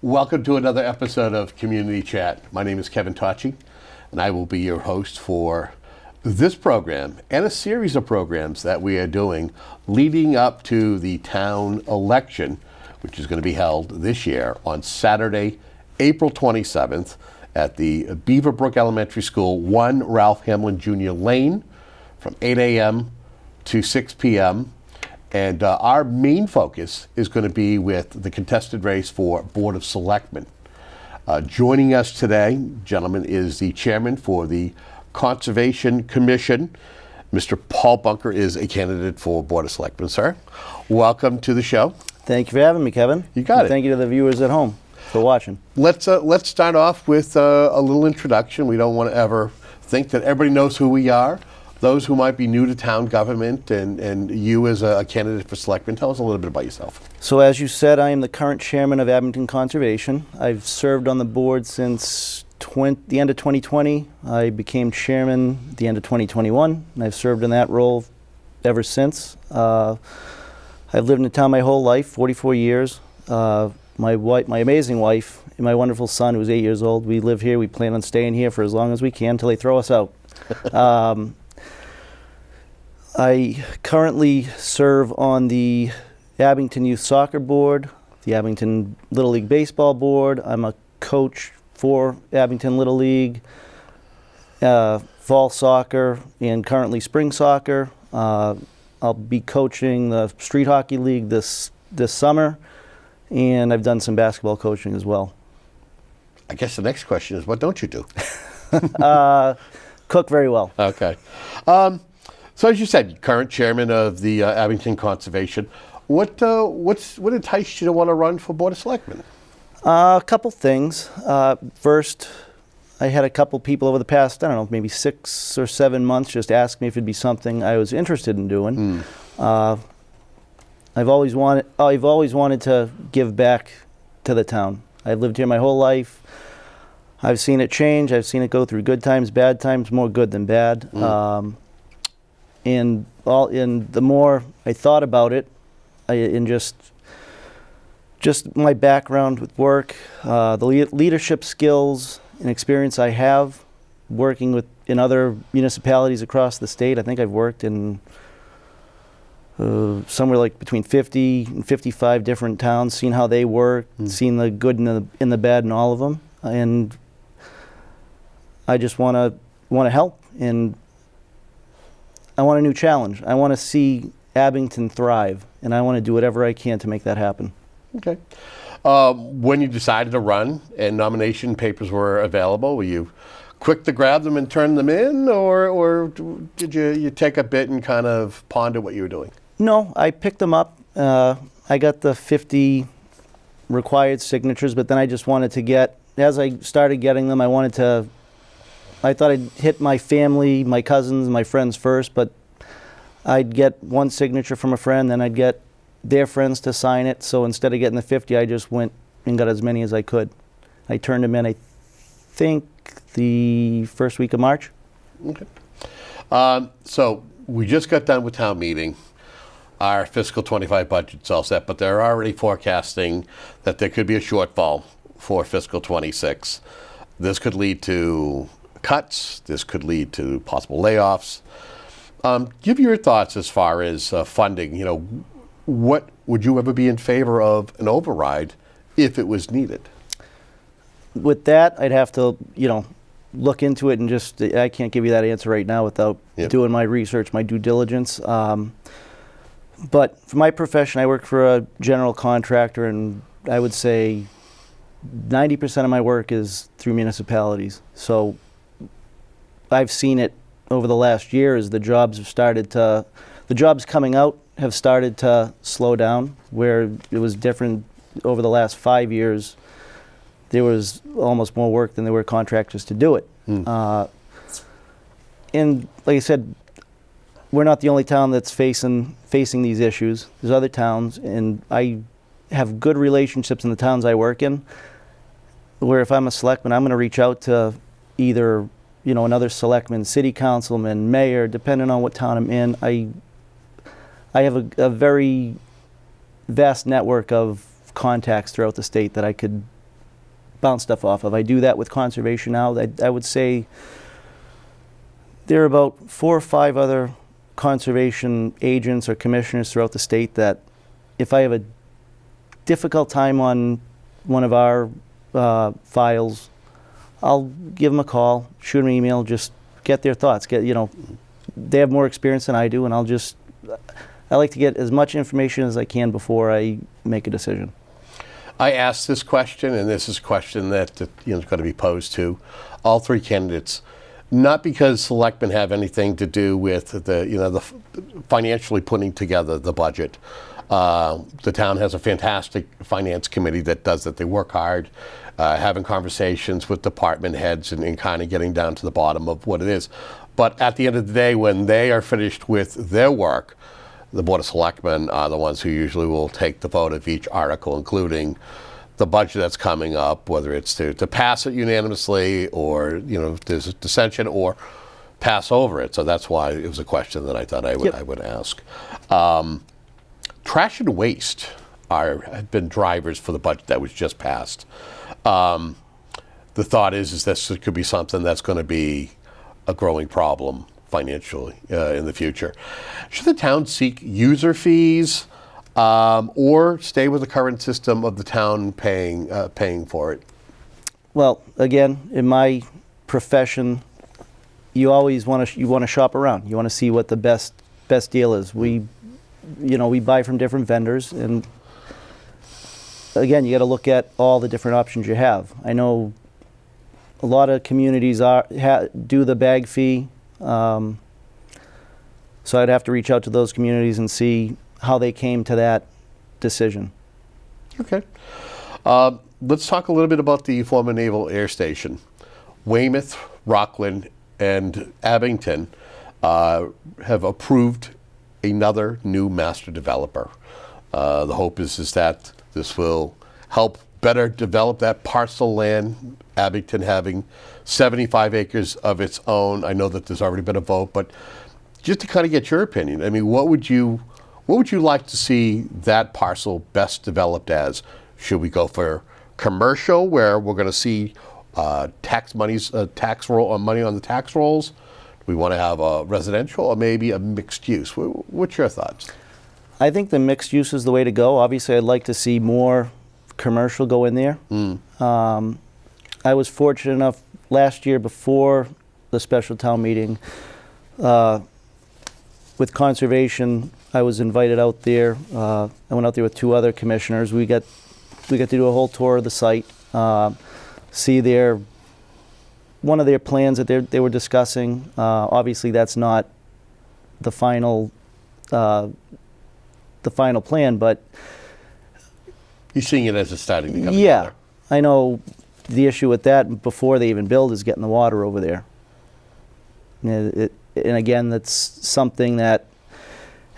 Welcome to another episode of Community Chat. My name is Kevin Tocci, and I will be your host for this program and a series of programs that we are doing leading up to the town election, which is going to be held this year on Saturday, April 27th at the Beaverbrook Elementary School, 1 Ralph Hamlin Jr. Lane, from 8 a.m. to 6 p.m. And our main focus is going to be with the contested race for Board of Selectmen. Joining us today, gentlemen, is the chairman for the Conservation Commission. Mr. Paul Bunker is a candidate for Board of Selectmen, sir. Welcome to the show. Thank you for having me, Kevin. You got it. Thank you to the viewers at home for watching. Let's start off with a little introduction. We don't want to ever think that everybody knows who we are. Those who might be new to town government and you as a candidate for selectman, tell us a little bit about yourself. So as you said, I am the current chairman of Abington Conservation. I've served on the board since the end of 2020. I became chairman at the end of 2021, and I've served in that role ever since. I've lived in the town my whole life, 44 years. My amazing wife, and my wonderful son, who's 8 years old, we live here. We plan on staying here for as long as we can until they throw us out. I currently serve on the Abington Youth Soccer Board, the Abington Little League Baseball Board. I'm a coach for Abington Little League, fall soccer, and currently spring soccer. I'll be coaching the Street Hockey League this summer, and I've done some basketball coaching as well. I guess the next question is, what don't you do? Cook very well. Okay. So as you said, current chairman of the Abington Conservation. What enticed you to want to run for Board of Selectmen? A couple things. First, I had a couple people over the past, maybe 6 or 7 months just ask me if it'd be something I was interested in doing. I've always wanted to give back to the town. I've lived here my whole life. I've seen it change. I've seen it go through good times, bad times, more good than bad. And the more I thought about it, and just my background with work, the leadership skills and experience I have working in other municipalities across the state. I think I've worked in somewhere like between 50 and 55 different towns, seen how they work, seen the good and the bad in all of them, and I just want to help, and I want a new challenge. I want to see Abington thrive, and I want to do whatever I can to make that happen. Okay. When you decided to run and nomination papers were available, were you quick to grab them and turn them in, or did you take a bit and kind of ponder what you were doing? No, I picked them up. I got the 50 required signatures, but then I just wanted to get, as I started getting them, I thought I'd hit my family, my cousins, my friends first, but I'd get one signature from a friend, then I'd get their friends to sign it. So instead of getting the 50, I just went and got as many as I could. I turned them in, I think, the first week of March. Okay. So we just got done with town meeting. Our fiscal 25 budget's all set, but they're already forecasting that there could be a shortfall for fiscal 26. This could lead to cuts. This could lead to possible layoffs. Give your thoughts as far as funding. What would you ever be in favor of an override if it was needed? With that, I'd have to, look into it, and I can't give you that answer right now without doing my research, my due diligence. But for my profession, I work for a general contractor, and I would say 90% of my work is through municipalities. So I've seen it over the last year as the jobs coming out have started to slow down, where it was different over the last 5 years. There was almost more work than there were contractors to do it. And like I said, we're not the only town that's facing these issues. There's other towns, and I have good relationships in the towns I work in, where if I'm a selectman, I'm going to reach out to either another selectman, city councilman, mayor, depending on what town I'm in. I have a very vast network of contacts throughout the state that I could bounce stuff off of. I do that with conservation now. I would say there are about 4 or 5 other conservation agents or commissioners throughout the state that if I have a difficult time on one of our files, I'll give them a call, shoot them an email, just get their thoughts. They have more experience than I do, and I like to get as much information as I can before I make a decision. I asked this question, and this is a question that is going to be posed to all 3 candidates, not because selectmen have anything to do with the financially putting together the budget. The town has a fantastic finance committee that does that. They work hard, having conversations with department heads and kind of getting down to the bottom of what it is. But at the end of the day, when they are finished with their work, the Board of Selectmen are the ones who usually will take the vote of each article, including the budget that's coming up, whether it's to pass it unanimously or, if there's a dissension, or pass over it. So that's why it was a question that I thought I would ask. Trash and waste have been drivers for the budget that was just passed. The thought is this could be something that's going to be a growing problem financially in the future. Should the town seek user fees or stay with the current system of the town paying for it? Well, again, in my profession, you always want to shop around. You want to see what the best deal is. We buy from different vendors, and again, you got to look at all the different options you have. I know a lot of communities do the bag fee. So I'd have to reach out to those communities and see how they came to that decision. Okay. Let's talk a little bit about the former Naval Air Station. Weymouth, Rockland, and Abington have approved another new master developer. The hope is that this will help better develop that parcel land, Abington having 75 acres of its own. I know that there's already been a vote, but just to kind of get your opinion, I mean, what would you like to see that parcel best developed as? Should we go for commercial, where we're going to see money on the tax rolls? Do we want to have a residential, or maybe a mixed use? What's your thoughts? I think the mixed use is the way to go. Obviously, I'd like to see more commercial go in there. I was fortunate enough last year, before the special town meeting, with conservation, I was invited out there. I went out there with 2 other commissioners. We got to do a whole tour of the site, see one of their plans that they were discussing. Obviously, that's not the final plan, but you're seeing it as a starting to come yeah, together. I know the issue with that before they even build is getting the water over there. And again, that's something that,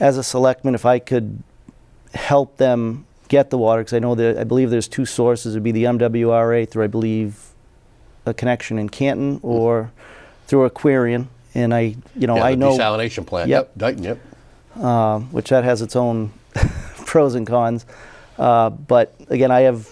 as a selectman, if I could help them get the water, because I believe there's 2 sources. It'd be the MWRA through, I believe, a connection in Canton, or through Aquarian. And I know desalination plant. Yep. Dayton. Yep. Which that has its own pros and cons. But again, I have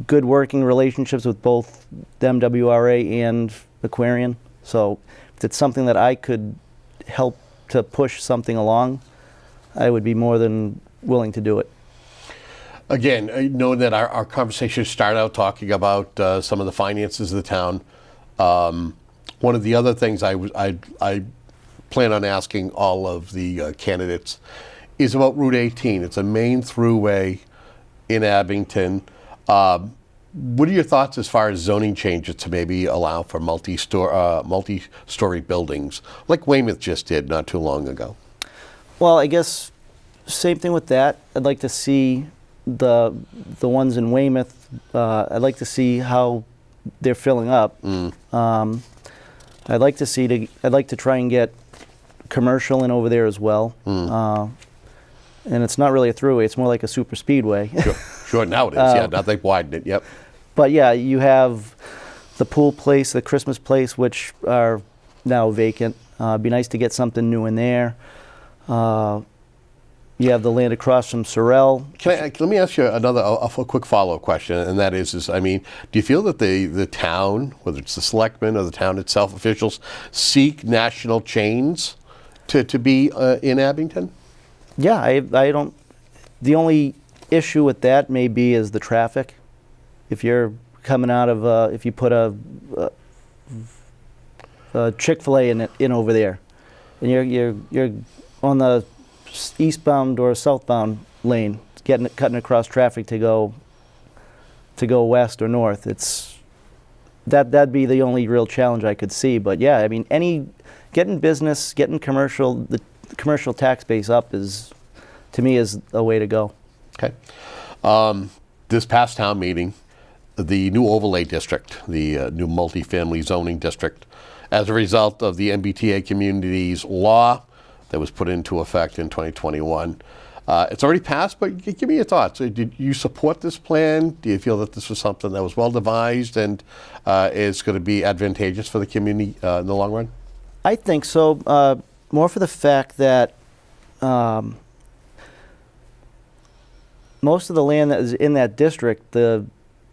good working relationships with both the MWRA and Aquarian. So if it's something that I could help to push something along, I would be more than willing to do it. Again, knowing that our conversation started out talking about some of the finances of the town, one of the other things I plan on asking all of the candidates is about Route 18. It's a main throughway in Abington. What are your thoughts as far as zoning changes to maybe allow for multi-story buildings, like Weymouth just did not too long ago? Well, I guess same thing with that. I'd like to see the ones in Weymouth. I'd like to see how they're filling up. I'd like to try and get commercial in over there as well. And it's not really a throughway; it's more like a super speedway. Sure. Now it is. Yeah, now they've widened it. Yep. But yeah, you have the pool place, the Christmas place, which are now vacant. It'd be nice to get something new in there. You have the land across from Sorrel. Let me ask you a quick follow-up question, and that is, I mean, do you feel that the town, whether it's the selectmen or the town itself, officials, seek national chains to be in Abington? Yeah, I don't. The only issue with that may be is the traffic. If you're coming out of, if you put a Chick-fil-A in over there, and you're on the eastbound or southbound lane, cutting across traffic to go west or north. That'd be the only real challenge I could see. But yeah, I mean, getting business, getting the commercial tax base up to me is a way to go. Okay. This past town meeting, the new overlay district, the new multifamily zoning district, as a result of the MBTA communities law that was put into effect in 2021. It's already passed, but give me your thoughts. Did you support this plan? Do you feel that this was something that was well devised and is going to be advantageous for the community in the long run? I think so. More for the fact that most of the land that is in that district, the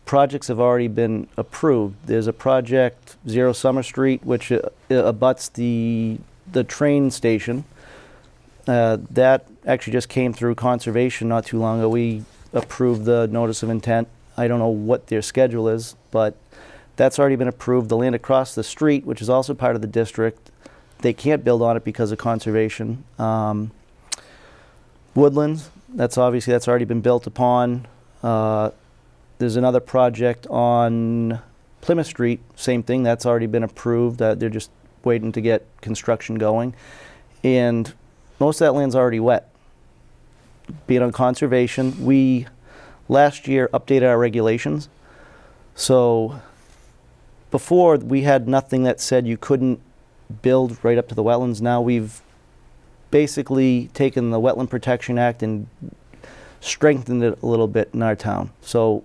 projects have already been approved. There's a project, 0 Summer Street, which abuts the train station. That actually just came through conservation not too long ago. We approved the notice of intent. I don't know what their schedule is, but that's already been approved. The land across the street, which is also part of the district, they can't build on it because of conservation. Woodlands, that's already been built upon. There's another project on Plymouth Street, same thing, that's already been approved. They're just waiting to get construction going. And most of that land's already wet. Being on conservation, we last year updated our regulations. So before we had nothing that said you couldn't build right up to the wetlands. Now we've basically taken the Wetland Protection Act and strengthened it a little bit in our town. So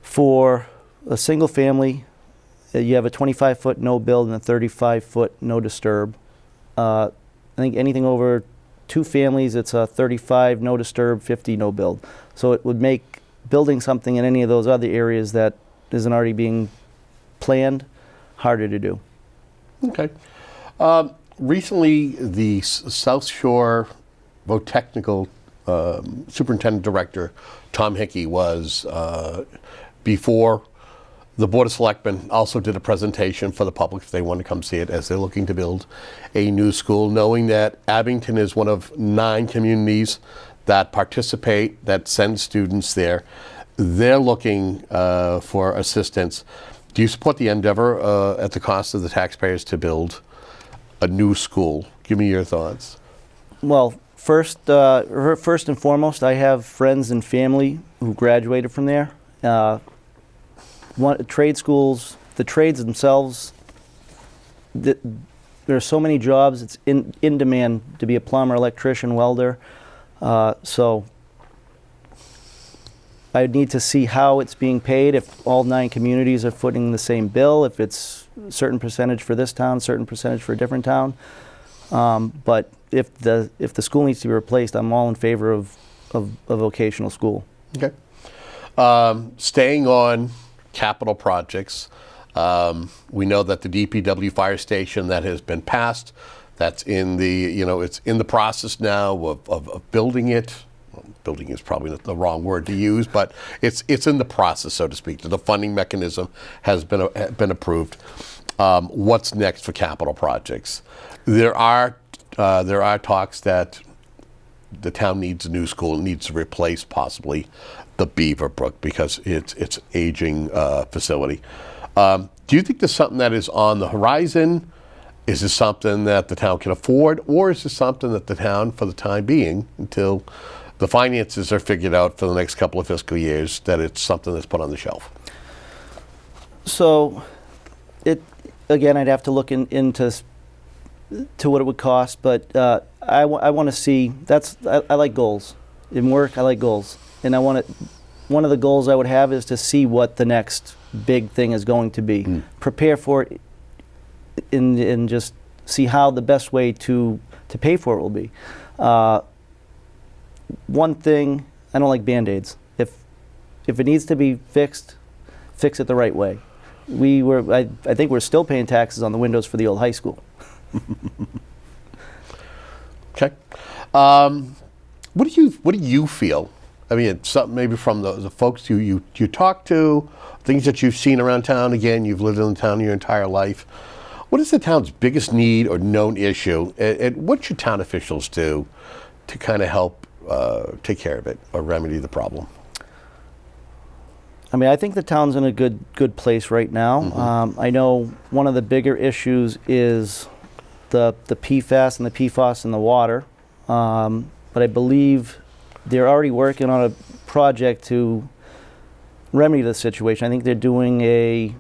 for a single family, you have a 25-foot no build and a 35-foot no disturb. I think anything over 2 families, it's a 35 no disturb, 50 no build. So it would make building something in any of those other areas that isn't already being planned harder to do. Okay. Recently, the South Shore Technical Superintendent Director, Tom Hickey, was before the Board of Selectmen, also did a presentation for the public if they want to come see it, as they're looking to build a new school, knowing that Abington is one of 9 communities that participate, that send students there. They're looking for assistance. Do you support the endeavor at the cost of the taxpayers to build a new school? Give me your thoughts. Well, first and foremost, I have friends and family who graduated from there. Trade schools, the trades themselves, there are so many jobs. It's in demand to be a plumber, electrician, welder. So I need to see how it's being paid, if all 9 communities are footing the same bill, if it's a certain percentage for this town, certain percentage for a different town. But if the school needs to be replaced, I'm all in favor of a vocational school. Okay. Staying on capital projects, we know that the DPW fire station that has been passed, that's in the, it's in the process now of building it. Building is probably not the wrong word to use, but it's in the process, so to speak. The funding mechanism has been approved. What's next for capital projects? There are talks that the town needs a new school. It needs to replace possibly the Beaverbrook because it's an aging facility. Do you think there's something that is on the horizon? Is this something that the town can afford, or is this something that the town, for the time being, until the finances are figured out for the next couple of fiscal years, that it's something that's put on the shelf? So, again, I'd have to look into what it would cost, but I want to see. I like goals. In work, I like goals, and one of the goals I would have is to see what the next big thing is going to be. Prepare for it, and just see how the best way to pay for it will be. one thing, I don't like Band-Aids. If it needs to be fixed, fix it the right way. I think we're still paying taxes on the windows for the old high school. Okay. What do you feel? I mean, it's something maybe from the folks you talk to, things that you've seen around town. Again, you've lived in the town your entire life. What is the town's biggest need or known issue, and what should town officials do to kind of help take care of it or remedy the problem? I mean, I think the town's in a good place right now. Mm-hmm. I know one of the bigger issues is the PFAS and the PFOS in the water, but I believe they're already working on a project to remedy the situation. I think they're doing a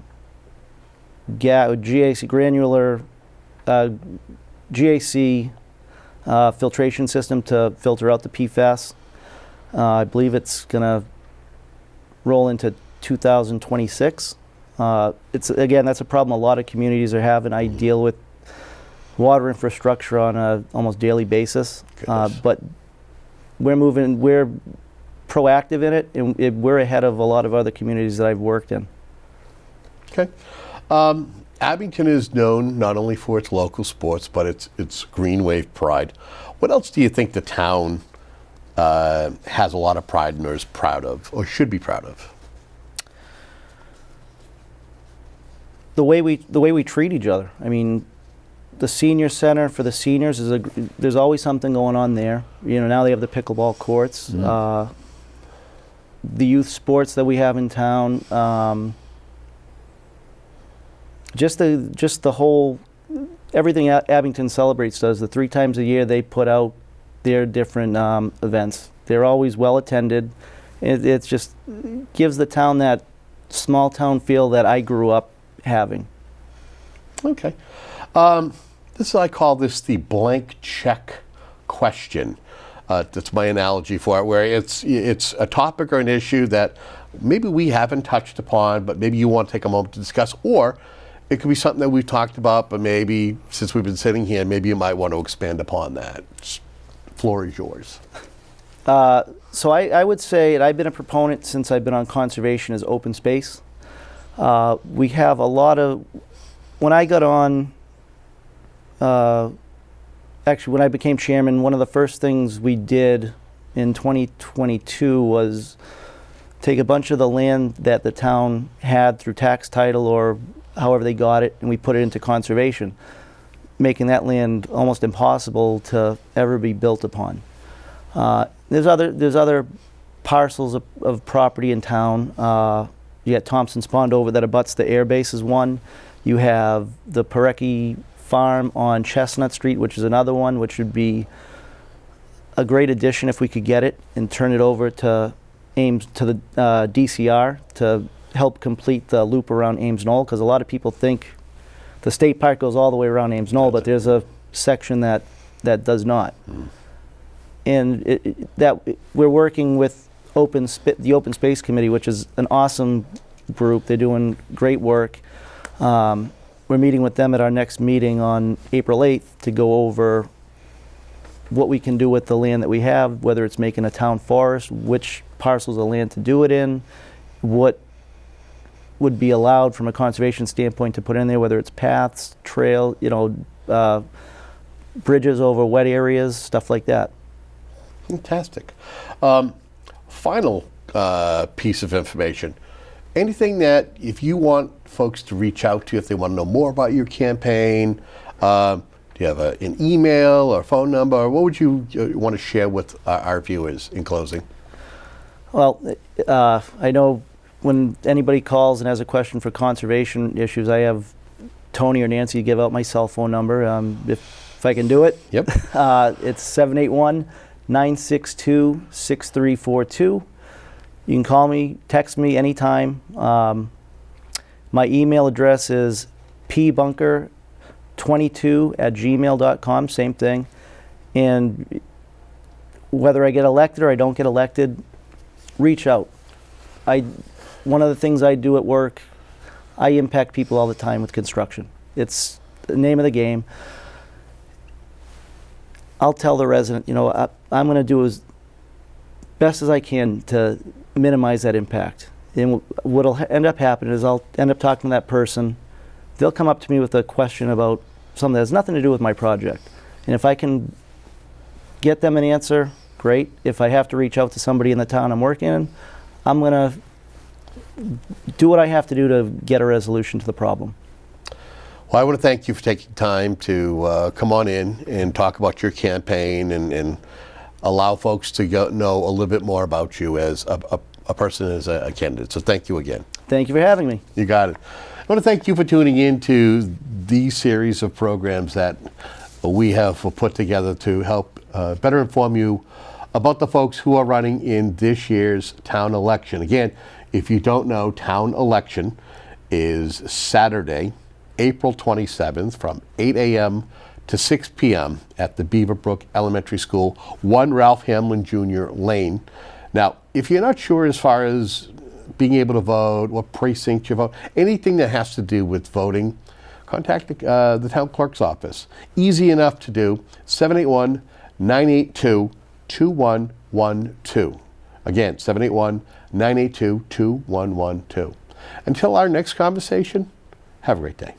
GAC granular GAC filtration system to filter out the PFAS. I believe it's going to roll into 2026. That's a problem a lot of communities are having. I deal with water infrastructure on a almost daily basis, but we're proactive in it, and we're ahead of a lot of other communities that I've worked in. Okay. Abington is known not only for its local sports, but its green wave pride. What else do you think the town has a lot of pride and is proud of, or should be proud of? The way we treat each other. I mean, the senior center for the seniors there's always something going on there. You know, now they have the pickleball courts. Mm-hmm. The youth sports that we have in town. Just the whole everything Abington Celebrates does. The 3 times a year they put out their different events. They're always well attended. It just gives the town that small town feel that I grew up having. Okay. I call this the blank check question. That's my analogy for it, where it's a topic or an issue that maybe we haven't touched upon, but maybe you want to take a moment to discuss, or it could be something that we've talked about, but maybe since we've been sitting here, maybe you might want to expand upon that. Floor is yours. So I would say, and I've been a proponent since I've been on conservation, is open space. We have a lot of, when I got on, actually when I became chairman, one of the first things we did in 2022 was take a bunch of the land that the town had through tax title or however they got it, and we put it into conservation, making that land almost impossible to ever be built upon. There's other parcels of property in town. You got Thompson's Pond over that abuts the air base is one. You have the Parecki Farm on Chestnut Street, which is another one, which would be a great addition if we could get it and turn it over to Ames, to the DCR, to help complete the loop around Ames Knoll, because a lot of people think the state park goes all the way around Ames Knoll, but there's a section that does not. And we're working with the Open Space Committee, which is an awesome group. They're doing great work. We're meeting with them at our next meeting on April 8th to go over what we can do with the land that we have, whether it's making a town forest, which parcels of land to do it in, what would be allowed from a conservation standpoint to put in there, whether it's paths, trail, bridges over wet areas, stuff like that. Fantastic. Final piece of information. Anything that, if you want folks to reach out to you, if they want to know more about your campaign, do you have an email or phone number, or what would you want to share with our viewers in closing? Well, I know when anybody calls and has a question for conservation issues, I have Tony or Nancy give out my cell phone number, if I can do it. Yep. It's 781-962-6342. You can call me, text me anytime. My email address is pbunker22@gmail.com, same thing. And whether I get elected or I don't get elected, reach out. One of the things I do at work, I impact people all the time with construction. It's the name of the game. I'll tell the resident, I'm going to do best as I can to minimize that impact. And what'll end up happening is I'll end up talking to that person. They'll come up to me with a question about something that has nothing to do with my project. And if I can get them an answer, great. If I have to reach out to somebody in the town I'm working in, I'm going to do what I have to do to get a resolution to the problem. Well, I want to thank you for taking time to come on in and talk about your campaign and allow folks to know a little bit more about you as a person, as a candidate. So thank you again. Thank you for having me. You got it. I want to thank you for tuning in to these series of programs that we have put together to help better inform you about the folks who are running in this year's town election. Again, if you don't know, town election is Saturday, April 27th from 8 a.m. to 6 p.m. at the Beaverbrook Elementary School, 1 Ralph Hamlin Jr. Lane. Now, if you're not sure as far as being able to vote, what precinct you vote, anything that has to do with voting, contact the town clerk's office. Easy enough to do, 781-982-2112. Again, 781-982-2112. Until our next conversation, have a great day.